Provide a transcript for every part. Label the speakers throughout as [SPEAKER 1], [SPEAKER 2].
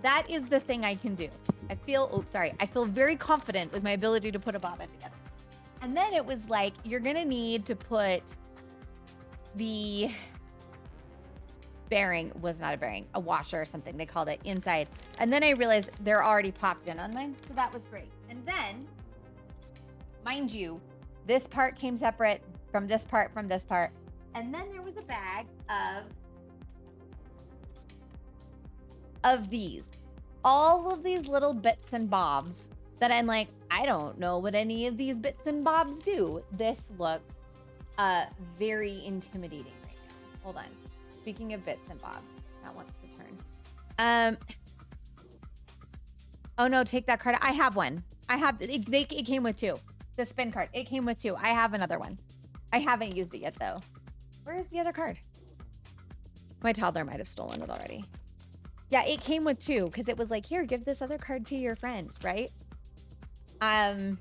[SPEAKER 1] that is the thing I can do. I feel very confident with my ability to put a bobbin together. And then it was like, you're gonna need to put the bearing, was not a bearing, a washer or something, they called it, inside. And then I realized they're already popped in on mine, so that was great. And then, mind you, this part came separate from this part, and then there was a bag of these. All of these little bits and bobs that I'm like, I don't know what any of these bits and bobs do. This looks very intimidating right now. Hold on. Speaking of bits and bobs, that wants to turn. Oh no, take that card. I have one. It came with two. The spin card. It came with two. I have another one. I haven't used it yet though. Where is the other card? My toddler might have stolen it already. Yeah, it came with two because it was like, here, give this other card to your friend, right? I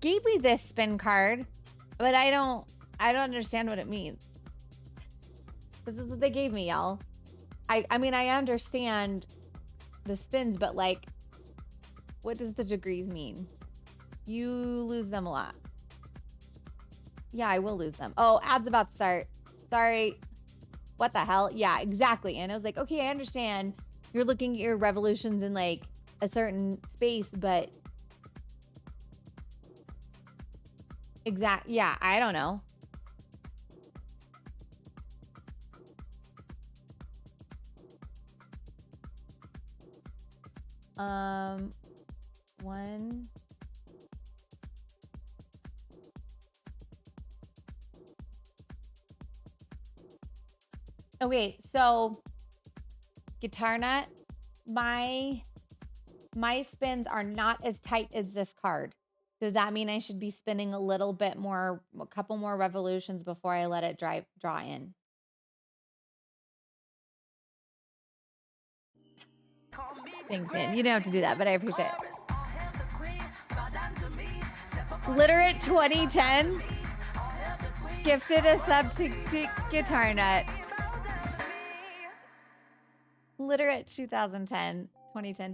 [SPEAKER 1] gave me this spin card, but I don't understand what it means. This is what they gave me, y'all. I mean, I understand the spins, but like, what does the degrees mean? You lose them a lot. Yeah, I will lose them. Oh, ad's about to start. Sorry. What the hell? Yeah, exactly. And I was like, okay, I understand. You're looking at your revolutions in like a certain space, but yeah, I don't know. One. Okay, so guitar nut, my spins are not as tight as this card. Does that mean I should be spinning a little bit more, a couple more revolutions before I let it draw in? Thanks, man. You don't have to do that, but I appreciate it. Literate 2010 gifted a sub to Guitar Nut. Literate 2010.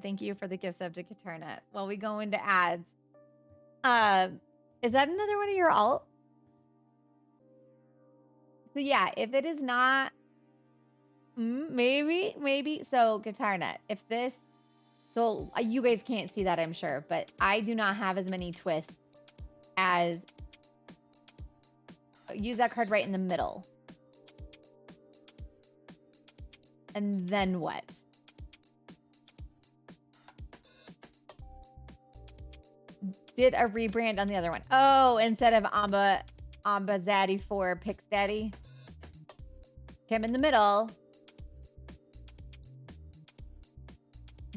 [SPEAKER 1] Thank you for the gift sub to Guitar Nut. While we go into ads. Is that another one of your alt? So yeah, if it is not, maybe. So Guitar Nut, if this, so you guys can't see that, I'm sure, but I do not have as many twists as, use that card right in the middle. And then what? Did a rebrand on the other one. Oh, instead of Amba Zaddy for Pix Daddy. Kim in the middle.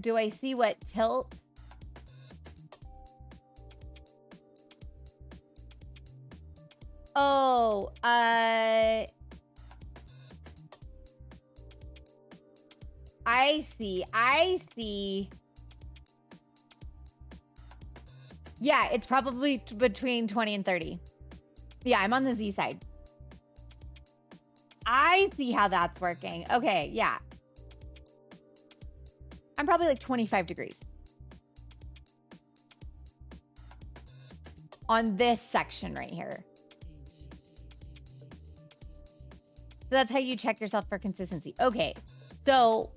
[SPEAKER 1] Do I see what tilt? Oh, I see. Yeah, it's probably between 20 and 30. Yeah, I'm on the Z side. I see how that's working. Okay, yeah. I'm probably like 25 degrees. On this section right here. So that's how you check yourself for consistency. Okay, so,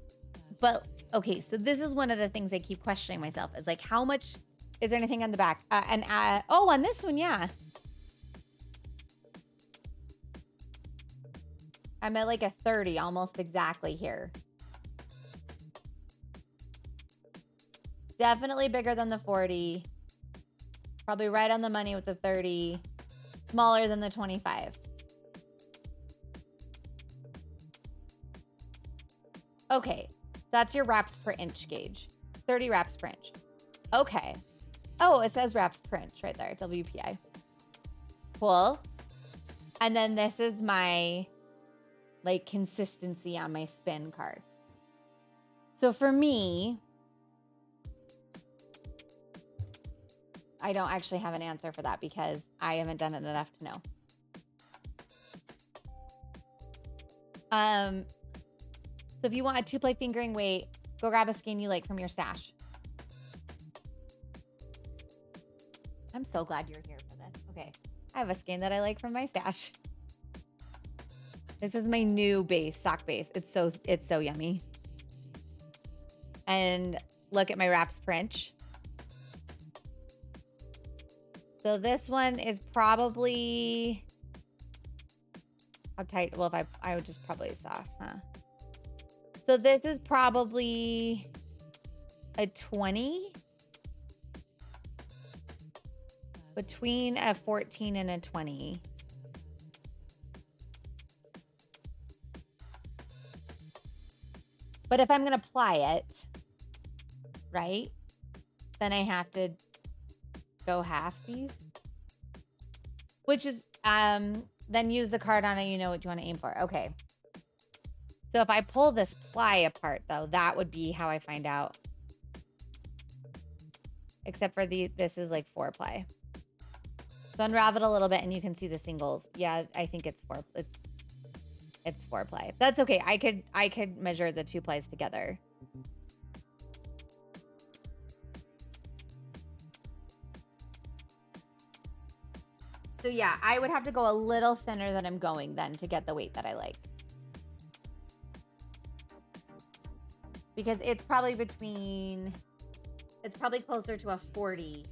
[SPEAKER 1] okay, so this is one of the things I keep questioning myself is like, how much, is there anything on the back? Oh, on this one, yeah. I'm at like a 30, almost exactly here. Definitely bigger than the 40. Probably right on the money with the 30. Smaller than the 25. Okay, that's your wraps per inch gauge. 30 wraps per inch. Okay. Oh, it says wraps per inch right there, WPI. Cool. And then this is my like consistency on my spin card. So for me, I don't actually have an answer for that because I haven't done it enough to know. So if you want a 2-play fingering weight, go grab a skein you like from your stash. I'm so glad you're here for this. Okay. I have a skein that I like from my stash. This is my new base, sock base. It's so yummy. And look at my wraps print. So this one is probably how tight. Well, if I would just probably soft, huh? So this is probably a 20. Between a 14 and a 20. But if I'm going to apply it, right, then I have to go half these. Which is, then use the card on it, you know what you want to aim for. Okay. So if I pull this ply apart, though, that would be how I find out. Except for this is like 4 ply. So unravel it a little bit and you can see the singles. Yeah, I think it's 4 ply. That's okay. I could measure the 2 plies together. So yeah, I would have to go a little thinner than I'm going then to get the weight that I like. Because it's probably closer to a 40.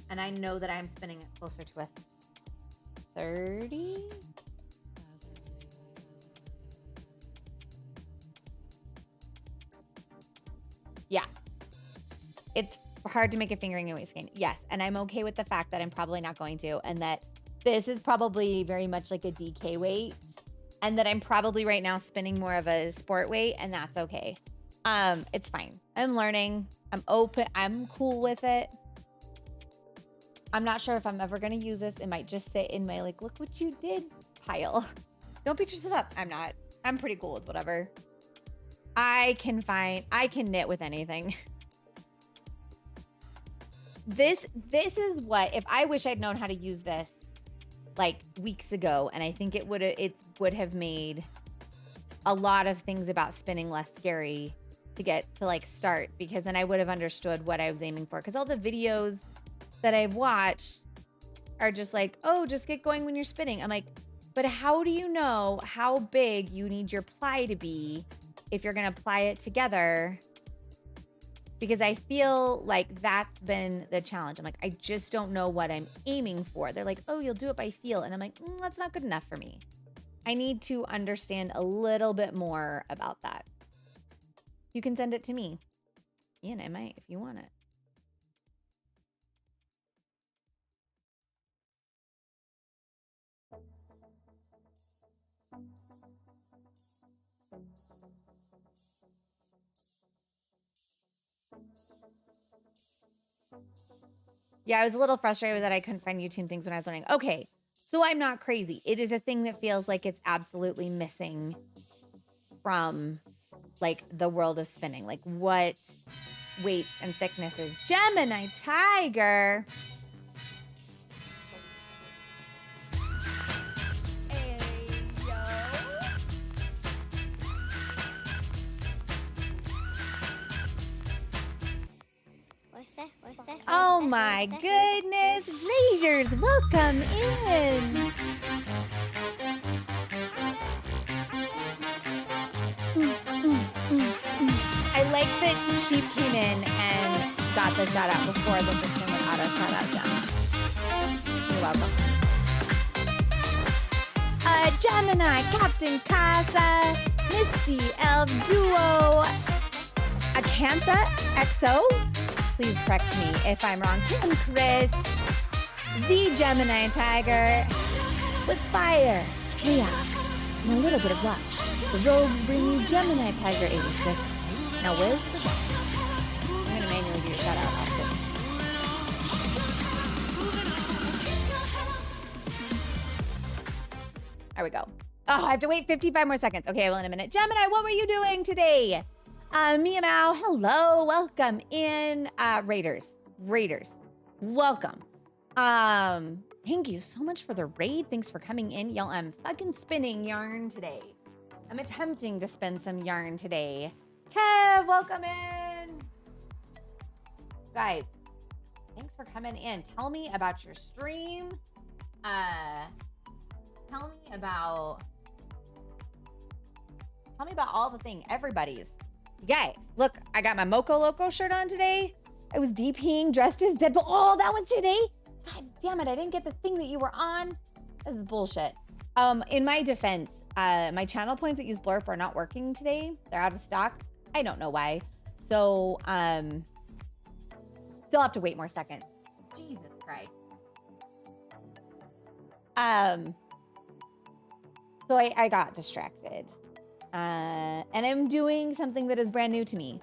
[SPEAKER 1] And I know that I'm spinning it closer to a 30. Yeah. It's hard to make a fingering and weight skein. Yes. And I'm okay with the fact that I'm probably not going to. And that this is probably very much like a DK weight. And that I'm probably right now spinning more of a sport weight. And that's okay. It's fine. I'm learning. I'm open. I'm cool with it. I'm not sure if I'm ever going to use this. It might just sit in my, like, look what you did pile. Don't beat yourself up. I'm not. I'm pretty cool with whatever. I can knit with anything. This is what, if I wish I'd known how to use this like weeks ago, and I think it would have made a lot of things about spinning less scary to get to like start, because then I would have understood what I was aiming for. Because all the videos that I've watched are just like, oh, just get going when you're spinning. I'm like, but how do you know how big you need your ply to be if you're going to ply it together? Because I feel like that's been the challenge. I'm like, I just don't know what I'm aiming for. They're like, oh, you'll do it by feel. And I'm like, that's not good enough for me. I need to understand a little bit more about that. You can send it to me. Ian, I might if you want it. Yeah, I was a little frustrated that I couldn't find YouTube things when I was learning. Okay, so I'm not crazy. It is a thing that feels like it's absolutely missing from like the world of spinning. Like what weights and thicknesses. Gemini Tiger. Hey, yo.
[SPEAKER 2] What's that?
[SPEAKER 1] Oh my goodness. Raiders, welcome in. I like that Sheep came in and got the shout out before the system would auto shout out them. You're welcome. Gemini, Captain Casa, Misty, Elf Duo, Acantha, XO. Please correct me if I'm wrong. Kim, Chris, the Gemini Tiger, with fire, chaos, and a little bit of luck. The rogues bring you Gemini Tiger 86. Now where's the luck? I'm going to manually do your shout out also. There we go. Oh, I have to wait 55 more seconds. Okay, well, in a minute. Gemini, what were you doing today? Mia Mao, hello, welcome in. Raiders, welcome. Thank you so much for the raid. Thanks for coming in. Y'all, I'm fucking spinning yarn today. I'm attempting to spin some yarn today. Kev, welcome in. Guys, thanks for coming in. Tell me about your stream. Tell me about all the things. Everybody's. You guys, look, I got my Moco Loco shirt on today. I was DPing dressed as Deadpool. Oh, that was today? God damn it, I didn't get the thing that you were on. This is bullshit. In my defense, my channel points that use Blurp are not working today. They're out of stock. I don't know why. So, still have to wait more seconds. Jesus Christ. So I got distracted. And I'm doing something that is brand new to me.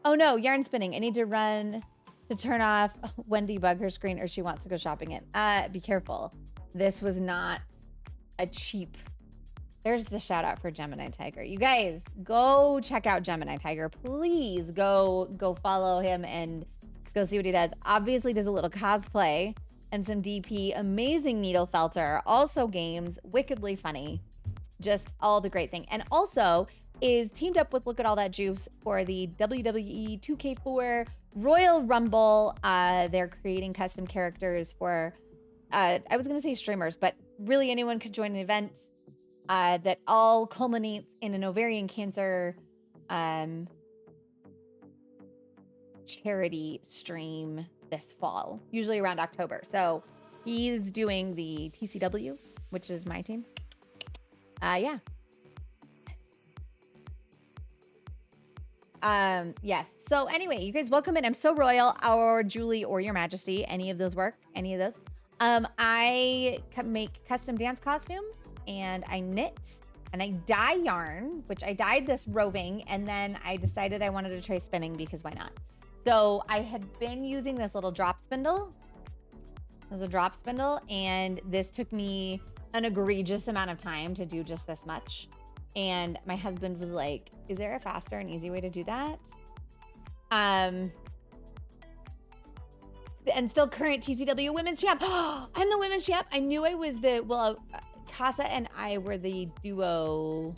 [SPEAKER 1] Oh no, yarn spinning. I need to run to turn off Wendy bug her screen or she wants to go shopping it. Be careful. This was not a cheap. There's the shout out for Gemini Tiger. You guys, go check out Gemini Tiger. Please go follow him and go see what he does. Obviously does a little cosplay and some DP, amazing needle felter, also games, wickedly funny. Just all the great thing. And also is teamed up with Look at All That Juice for the WWE 2K4 Royal Rumble. They're creating custom characters for, I was going to say streamers, but really anyone could join an event that all culminates in an ovarian cancer charity stream this fall, usually around October. So he's doing the TCW, which is my team. Yeah. Yes. So anyway, you guys welcome in. I'm so royal, or Julie, or Your Majesty. Any of those work? Any of those? I make custom dance costumes and I knit and I dye yarn, which I dyed this roving. And then I decided I wanted to try spinning because why not? So I had been using this little drop spindle. It was a drop spindle. And this took me an egregious amount of time to do just this much. And my husband was like, is there a faster and easy way to do that? And still current TCW women's champ. I'm the women's champ. I knew I was the, well, Casa and I were the duo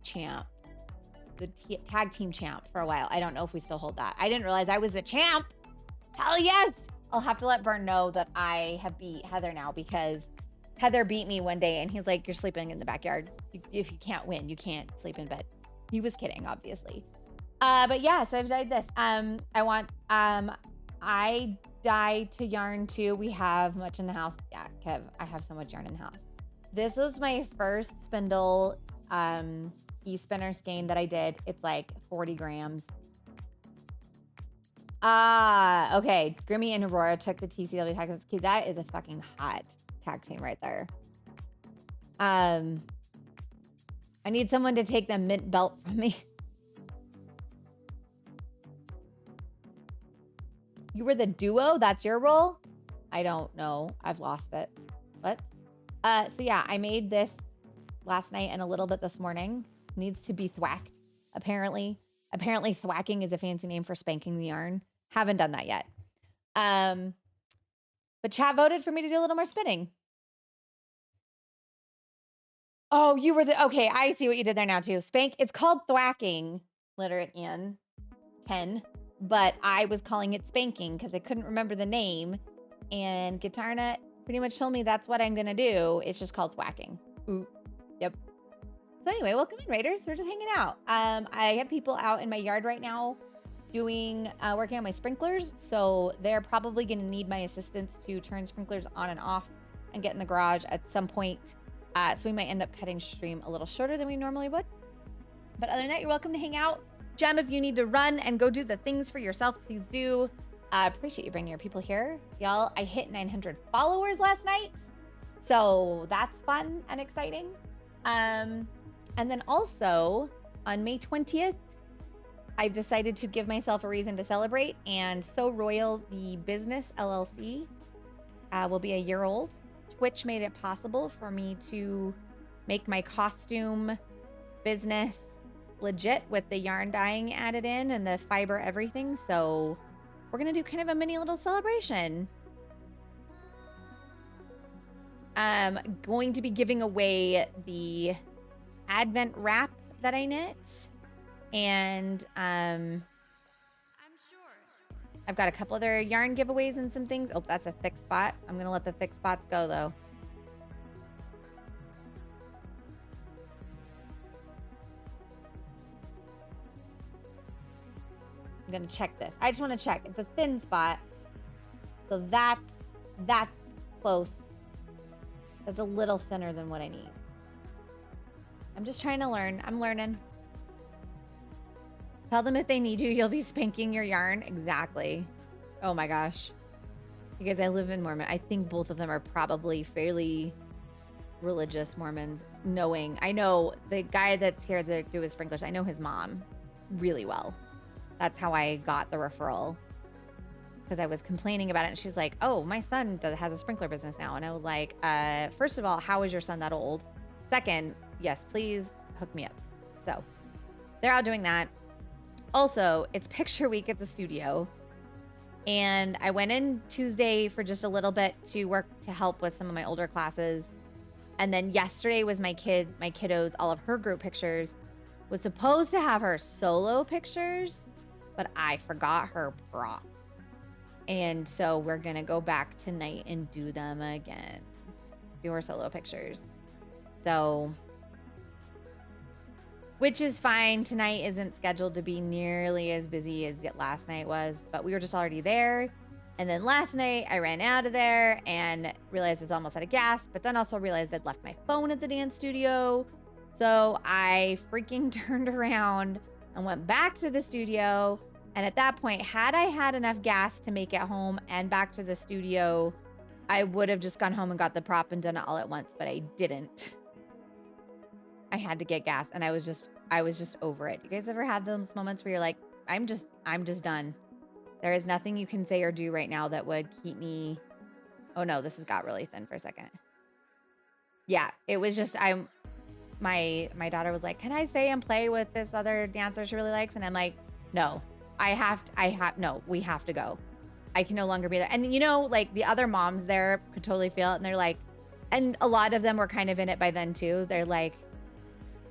[SPEAKER 1] champ, the tag team champ for a while. I don't know if we still hold that. I didn't realize I was the champ. Hell yes. I'll have to let Bern know that I have beat Heather now because Heather beat me one day and he's like, you're sleeping in the backyard. If you can't win, you can't sleep in bed. He was kidding, obviously. But yeah, so I've dyed this. I dye to yarn too. We have much in the house. Yeah, Kev, I have so much yarn in the house. This was my first spindle e-spinner skein that I did. It's like 40 grams. Okay. Grimmy and Aurora took the TCW tag team. That is a fucking hot tag team right there. I need someone to take the mint belt from me. You were the duo? That's your role? I don't know. I've lost it. What? So yeah, I made this last night and a little bit this morning. Needs to be thwacked, apparently. Apparently thwacking is a fancy name for spanking the yarn. Haven't done that yet. But chat voted for me to do a little more spinning. Oh, you were the, okay, I see what you did there now too. Spank, it's called thwacking, literate in 10, but I was calling it spanking because I couldn't remember the name. And Guitarna pretty much told me that's what I'm going to do. It's just called thwacking. Ooh, yep. So anyway, welcome in, Raiders. We're just hanging out. I have people out in my yard right now doing, working on my sprinklers. So they're probably going to need my assistance to turn sprinklers on and off and get in the garage at some point. So we might end up cutting stream a little shorter than we normally would. But other than that, you're welcome to hang out. Gem, if you need to run and go do the things for yourself, please do. Appreciate you bringing your people here. Y'all, I hit 900 followers last night. So that's fun and exciting. And then also on May 20th, I've decided to give myself a reason to celebrate. And So Royal, the business LLC, will be a year old. Twitch made it possible for me to make my costume business legit with the yarn dyeing added in and the fiber everything. So we're going to do kind of a mini little celebration. I'm going to be giving away the Advent wrap that I knit. And I've got a couple other yarn giveaways and some things. Oh, that's a thick spot. I'm going to let the thick spots go, though. I'm going to check this. I just want to check. It's a thin spot. So that's close. That's a little thinner than what I need. I'm just trying to learn. I'm learning. Tell them if they need you, you'll be spanking your yarn. Exactly. Oh my gosh. You guys, I live in Mormon. I think both of them are probably fairly religious Mormons, I know the guy that's here to do his sprinklers, I know his mom really well. That's how I got the referral. Because I was complaining about it, and she's like, oh, my son has a sprinkler business now. And I was like, first of all, how is your son that old? Second, yes, please hook me up. So they're out doing that. Also, it's picture week at the studio. And I went in Tuesday for just a little bit to work to help with some of my older classes. And then yesterday was my kiddos, all of her group pictures. Was supposed to have her solo pictures, but I forgot her prop. And so we're going to go back tonight and do them again. Do her solo pictures. So, which is fine. Tonight isn't scheduled to be nearly as busy as last night was, but we were just already there. And then last night I ran out of there and realized it's almost out of gas, but then also realized I'd left my phone at the dance studio. So I freaking turned around and went back to the studio. And at that point, had I had enough gas to make it home and back to the studio, I would have just gone home and got the prop and done it all at once, but I didn't. I had to get gas, and I was just over it. You guys ever had those moments where you're like, I'm just done. There is nothing you can say or do right now that would keep me. Oh no, this has got really thin for a second. Yeah, it was just, my daughter was like, can I stay and play with this other dancer she really likes? And I'm like, no, no, we have to go. I can no longer be there. And you know, like the other moms there could totally feel it. And they're like, and a lot of them were kind of in it by then too. They're like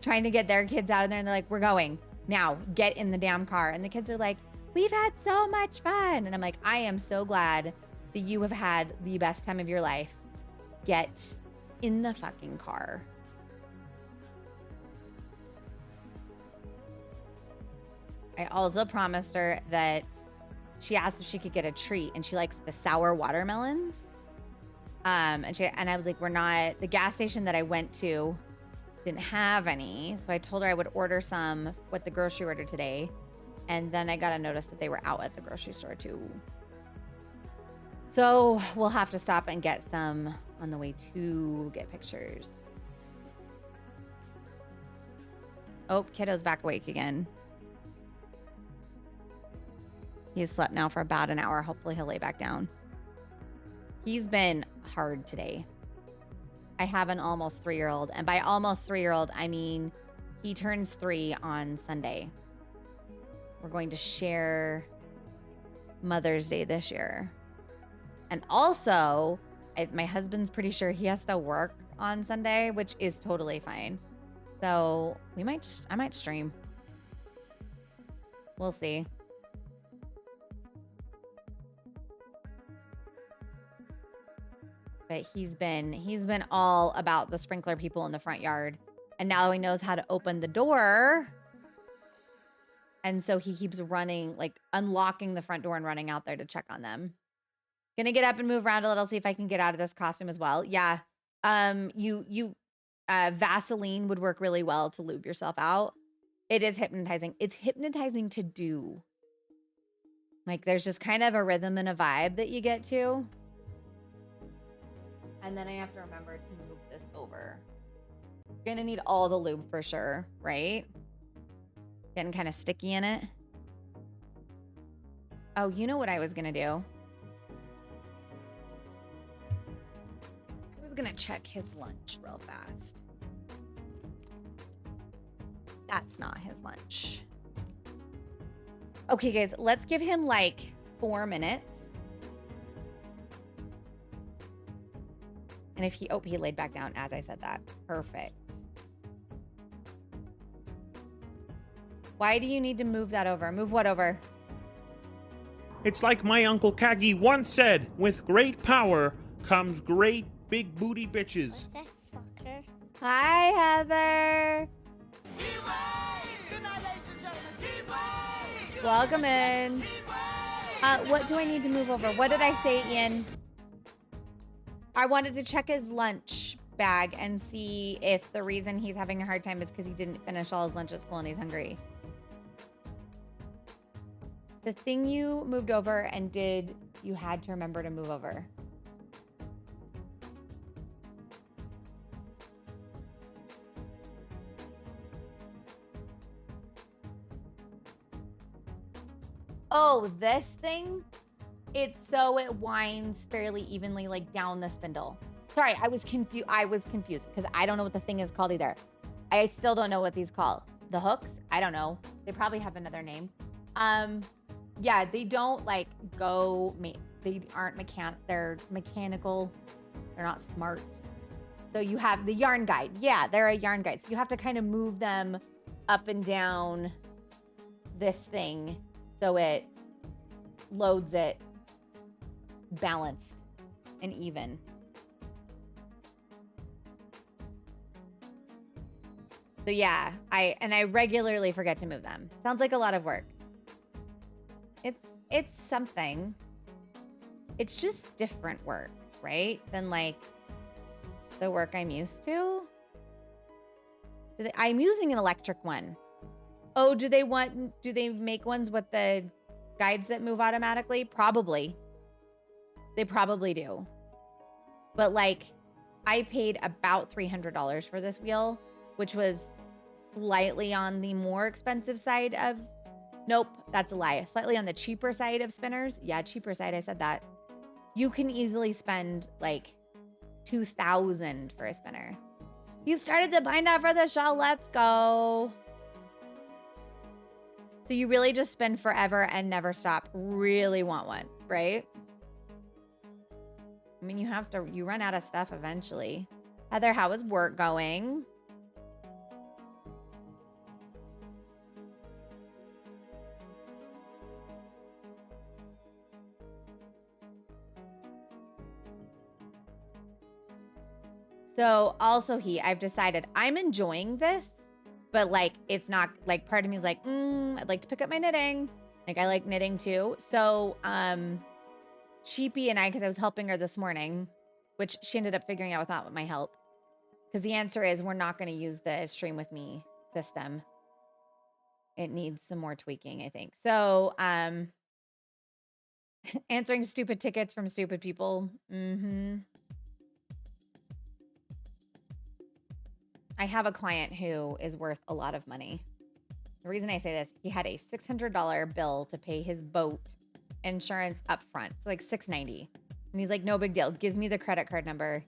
[SPEAKER 1] trying to get their kids out of there. And they're like, we're going now, get in the damn car. And the kids are like, we've had so much fun. And I'm like, I am so glad that you have had the best time of your life. Get in the fucking car. I also promised her that she asked if she could get a treat, and she likes the sour watermelons. And I was like, the gas station that I went to didn't have any. So I told her I would order some with the grocery order today. And then I got a notice that they were out at the grocery store too. So we'll have to stop and get some on the way to get pictures. Oh, kiddo's back awake again. He's slept now for about an hour. Hopefully he'll lay back down. He's been hard today. I have an almost 3-year-old. And by almost 3-year-old, I mean he turns 3 on Sunday. We're going to share Mother's Day this year. And also, my husband's pretty sure he has to work on Sunday, which is totally fine. So I might stream. We'll see. But he's been all about the sprinkler people in the front yard. And now he knows how to open the door. And so he keeps running, like unlocking the front door and running out there to check on them. Gonna get up and move around a little, see if I can get out of this costume as well. Yeah. Vaseline would work really well to lube yourself out. It is hypnotizing. It's hypnotizing to do. Like there's just kind of a rhythm and a vibe that you get to. And then I have to remember to move this over. You're gonna need all the lube for sure, right? Getting kind of sticky in it. Oh, you know what I was gonna do? I was gonna check his lunch real fast. That's not his lunch. Okay, guys, let's give him like 4 minutes. And if he laid back down as I said that. Perfect. Why do you need to move that over? Move what over?
[SPEAKER 2] It's like my Uncle Kagi once said, with great power comes great big booty bitches.
[SPEAKER 3] What's that fucker?
[SPEAKER 1] Hi, Heather. Welcome in. What do I need to move over? What did I say, Ian? I wanted to check his lunch bag and see if the reason he's having a hard time is because he didn't finish all his lunch at school and he's hungry. The thing you moved over and did, you had to remember to move over. Oh, this thing? It's so it winds fairly evenly like down the spindle. Sorry, I was confused because I don't know what the thing is called either. I still don't know what these call. The hooks? I don't know. They probably have another name. Yeah, they don't like go, they aren't they're mechanical. They're not smart. So you have the yarn guide. Yeah, they're a yarn guide. So you have to kind of move them up and down this thing so it loads it balanced and even. So yeah, I regularly forget to move them. Sounds like a lot of work. It's something. It's just different work, right? Than like the work I'm used to. I'm using an electric one. Oh, do they make ones with the guides that move automatically? Probably. They probably do. But like, I paid about $300 for this wheel, which was slightly on the more expensive side of, nope, that's a lie. Slightly on the cheaper side of spinners. Yeah, cheaper side, I said that. You can easily spend like $2,000 for a spinner. You started the bind off for the shawl, let's go. So you really just spin forever and never stop. Really want one, right? I mean, you run out of stuff eventually. Heather, how is work going? So also I've decided I'm enjoying this, but like, it's not like part of me is like, I'd like to pick up my knitting. Like I like knitting too. So, Sheepy and I, cause I was helping her this morning, which she ended up figuring out without my help. Cause the answer is we're not going to use the Stream With Me system. It needs some more tweaking, I think. So, answering stupid tickets from stupid people. I have a client who is worth a lot of money. The reason I say this, he had a $600 bill to pay his boat insurance up front. So like $690. And he's like, no big deal. Gives me the credit card number.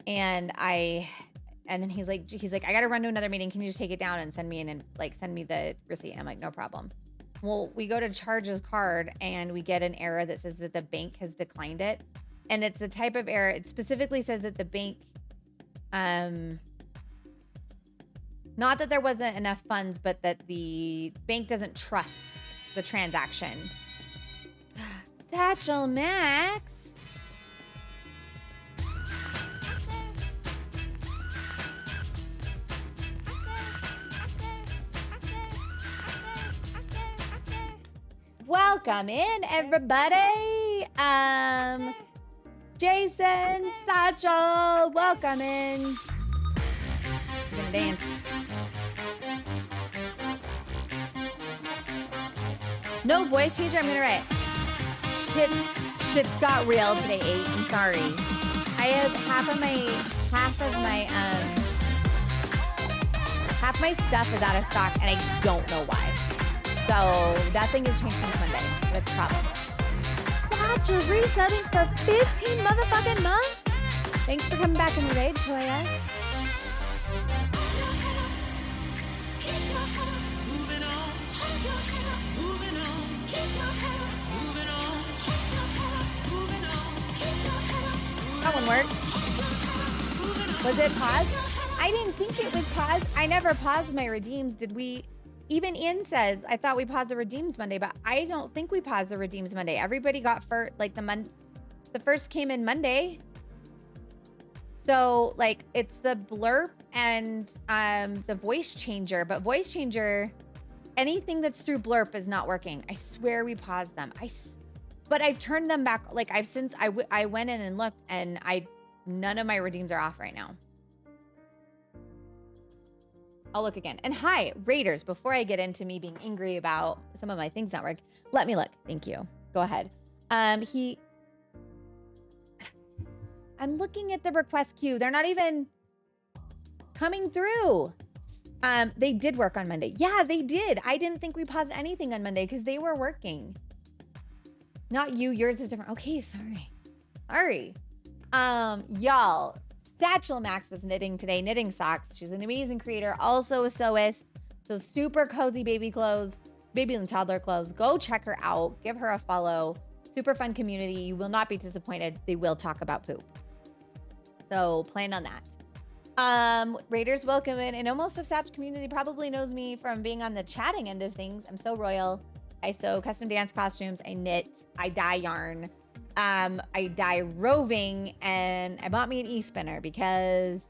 [SPEAKER 1] And then he's like, I got to run to another meeting. Can you just take it down and send me the receipt? I'm like, no problem. Well, we go to charge his card and we get an error that says that the bank has declined it. And it's the type of error. It specifically says that the bank, not that there wasn't enough funds, but that the bank doesn't trust the transaction. Satchel Max. Welcome in, everybody. Jason, Satchel, welcome in. I'm gonna dance. No voice changer, I'm gonna write. Shit's got real today, 8. I'm sorry. I have half my stuff is out of stock and I don't know why. So that thing is changed since Monday. That's a problem. Satchel resubbing for 15 motherfucking months. Thanks for coming back in the raid, Toya. That one worked. Was it paused? I didn't think it was paused. I never paused my redeems. Did we even Ian says, I thought we paused the redeems Monday, but I don't think we paused the redeems Monday. Everybody got like the first came in Monday. So like it's the blurb and the voice changer, but voice changer, anything that's through blurb is not working. I swear we paused them. But I've turned them back. Like I went in and looked, and none of my redeems are off right now. I'll look again. And hi, Raiders, before I get into me being angry about some of my things not work, let me look. Thank you. Go ahead. I'm looking at the request queue. They're not even coming through. They did work on Monday. Yeah, they did. I didn't think we paused anything on Monday because they were working. Not you. Yours is different. Okay, sorry. Y'all, Satchel Max was knitting today, knitting socks. She's an amazing creator, also a sewist. So super cozy baby clothes, baby and toddler clothes. Go check her out. Give her a follow. Super fun community. You will not be disappointed. They will talk about poop. So plan on that. Raiders, welcome in. I know most of Satch community probably knows me from being on the chatting end of things. I'm so royal. I sew custom dance costumes. I knit. I dye yarn. I dye roving, and I bought me an e-spinner because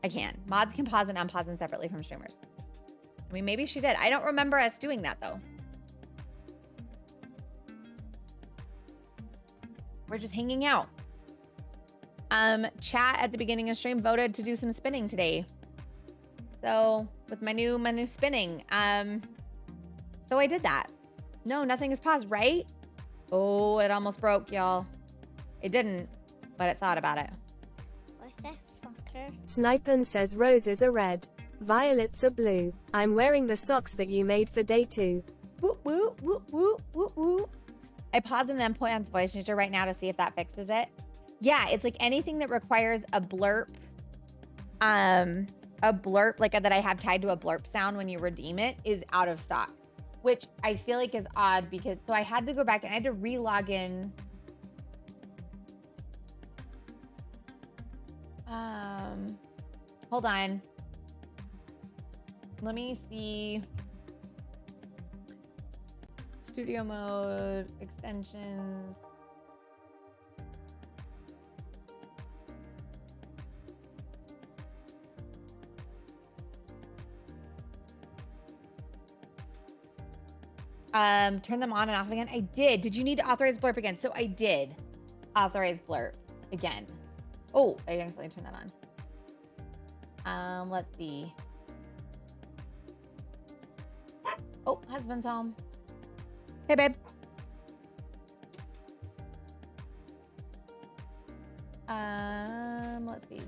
[SPEAKER 1] I can. Mods can pause and unpause them separately from streamers. I mean, maybe she did. I don't remember us doing that though. We're just hanging out. Chat at the beginning of stream voted to do some spinning today. So with my new spinning, so I did that. No, nothing is paused, right? Oh, it almost broke, y'all. It didn't, but it thought about it.
[SPEAKER 3] What's that, fucker?
[SPEAKER 4] Snipin says roses are red, violets are blue. I'm wearing the socks that you made for day 2.
[SPEAKER 1] Woo, woo, woo, woo, woo, woo. I paused an endpoint on voice changer right now to see if that fixes it. Yeah, it's like anything that requires a blurb, like that I have tied to a blurb sound when you redeem it is out of stock, which I feel like is odd because, so I had to go back and I had to re-log in. Hold on. Let me see. Studio mode, extensions. Turn them on and off again. I did. Did you need to authorize blurb again? So I did authorize blurb again. Oh, I accidentally turned that on. Let's see. Oh, husband's home. Hey, babe. Let's see.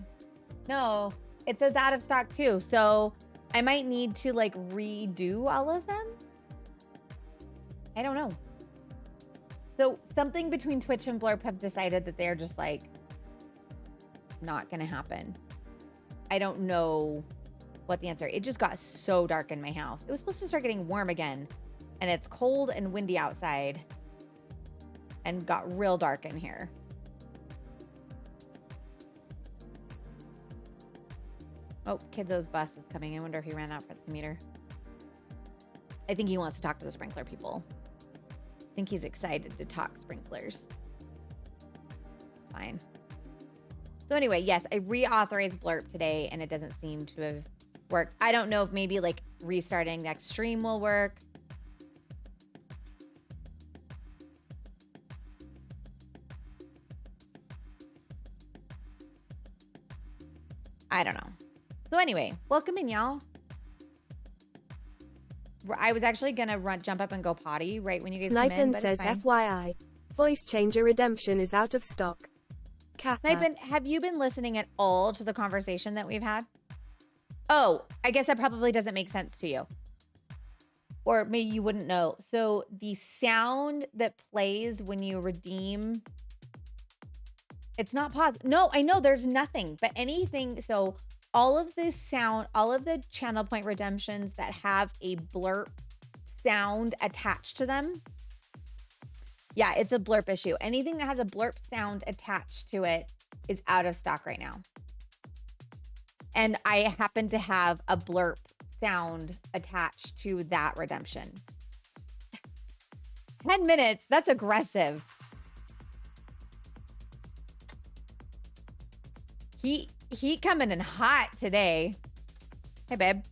[SPEAKER 1] No, it says out of stock too. So I might need to like redo all of them. I don't know. So something between Twitch and Blurb have decided that they're just like not gonna happen. I don't know what the answer. It just got so dark in my house. It was supposed to start getting warm again, and it's cold and windy outside and got real dark in here. Oh, Kidzo's bus is coming. I wonder if he ran out for the meter. I think he wants to talk to the sprinkler people. I think he's excited to talk sprinklers. Fine. So anyway, yes, I reauthorized Blurb today and it doesn't seem to have worked. I don't know if maybe like restarting next stream will work. I don't know. So anyway, welcome in, y'all. I was actually gonna jump up and go potty right when you guys come in,
[SPEAKER 4] Snipin
[SPEAKER 1] but
[SPEAKER 4] says
[SPEAKER 1] it's fine.
[SPEAKER 4] FYI, voice changer redemption is out of stock.
[SPEAKER 1] Snipin, have you been listening at all to the conversation that we've had? Oh, I guess that probably doesn't make sense to you. Or maybe you wouldn't know. So the sound that plays when you redeem, it's not paused. No, I know there's nothing, but anything. So all of this sound, all of the channel point redemptions that have a blurb sound attached to them. Yeah, it's a blurb issue. Anything that has a blurb sound attached to it is out of stock right now. And I happen to have a blurb sound attached to that redemption. 10 minutes. That's aggressive. He coming in hot today. Hey, babe.